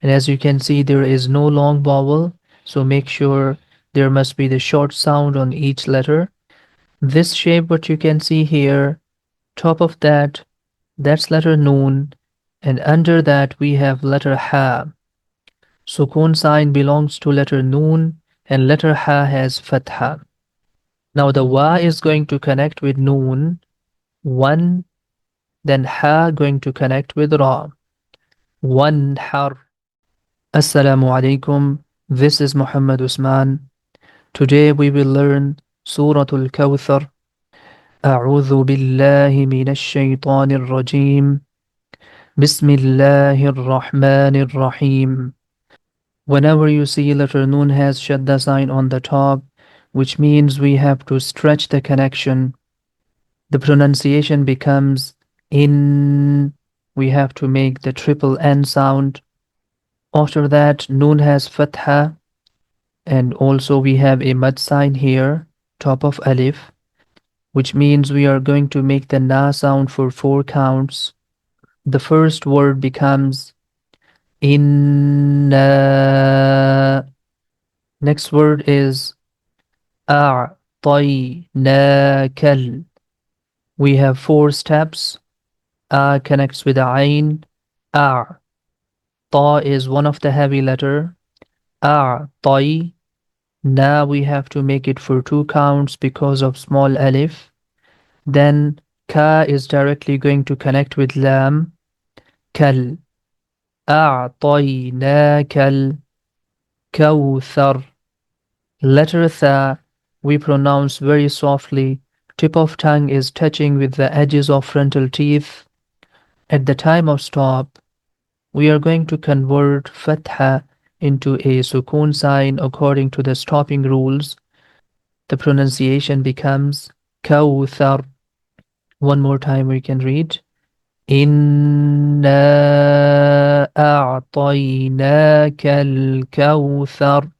And as you can see, there is no long vowel, so make sure there must be the short sound on each letter. This shape, what you can see here, top of that, that's letter noon, and under that we have letter ha. Sukun sign belongs to letter noon, and letter ha has fatha. Now the wa is going to connect with noon, one, then ha going to connect with ra. One har. Assalamu Alaikum. This is Muhammad Usman. Today we will learn Surah Al-Kawthar. أعوذ بالله من الشيطان الرجيم. بسم الله الرحمن الرحيم. Whenever you see letter noon has shaddah sign on the top, which means we have to stretch the connection, the pronunciation becomes in. We have to make the triple N sound. After that, noon has fatha, and also we have a mud sign here, top of alif, which means we are going to make the na sound for 4 counts. The first word becomes inna. Next word is a'tainakal. We have 4 steps. A connects with ain. A. Ta is one of the heavy letter. A'tai. Na we have to make it for 2 counts because of small alif. Then ka is directly going to connect with lam. Kal. أعطيناك الكوثر. Letter tha we pronounce very softly. Tip of tongue is touching with the edges of frontal teeth. At the time of stop, we are going to convert fatha into a sukun sign according to the stopping rules. The pronunciation becomes kawthar. One more time we can read. إنا أعطيناك الكوثر.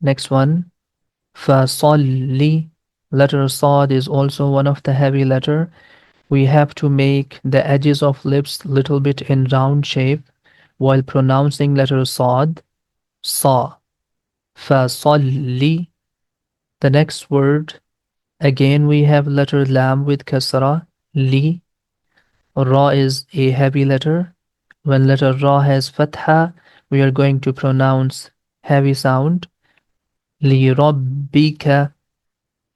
Next one. فصلي. Letter Sad is also one of the heavy letter. We have to make the edges of lips little bit in round shape while pronouncing letter Sad. Sa. فصلي. The next word. Again we have letter Lam with kasra. Li. Ra is a heavy letter. When letter Ra has fatha, we are going to pronounce heavy sound. Li rabbika.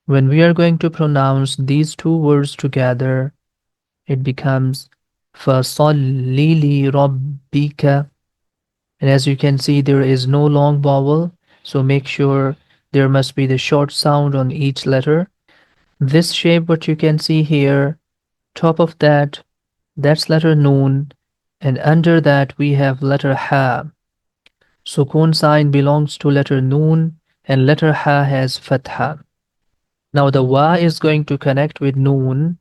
When we are going to pronounce these 2 words together, it becomes fasalli li rabbika. And as you can see, there is no long vowel, so make sure there must be the short sound on each letter. This shape, what you can see here, top of that, that's letter noon, and under that we have letter ha. Sukun sign belongs to letter noon, and letter ha has fatha. Now the wa is going to connect with noon,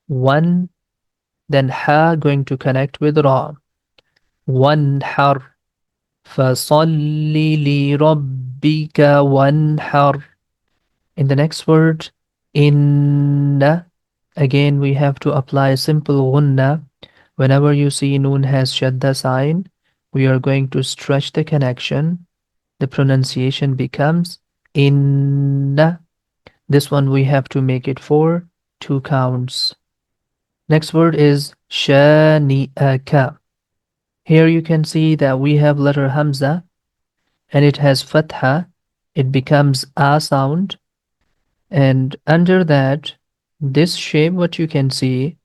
one, then ha going to connect with ra. One har. فَصَلِّ لِرَبِّكَ وَانْحَرْ. In the next word, inna. Again, we have to apply simple ghunnah. Whenever you see noon has shaddah sign, we are going to stretch the connection. The pronunciation becomes inna. This one we have to make it for 2 counts. Next word is shani'aka. Here you can see that we have letter hamza and it has fatha. It becomes a sound. And under that, this shape, what you can see,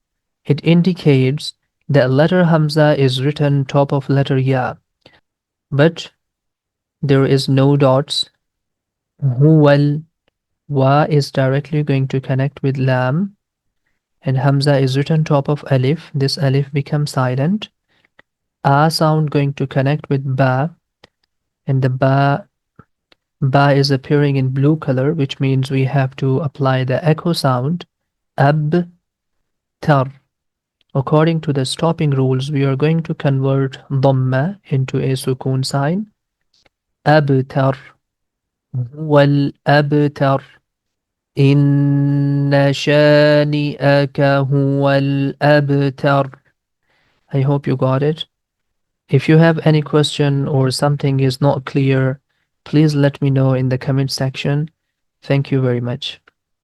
it indicates that letter hamza is written top of letter ya. But there is no dots. Huwal. Wa is directly going to connect with lam. And hamza is written top of alif. This alif becomes silent. A sound going to connect with ba, and the ba is appearing in blue color, which means we have to apply the echo sound. Ab tar. According to the stopping rules, we are going to convert dhamma into a sukun sign. Abtar. Wal abtar. Inna shani'aka huwal abtar. I hope you got it. If you have any question or something is not clear, please let me know in the comment section. Thank you very much.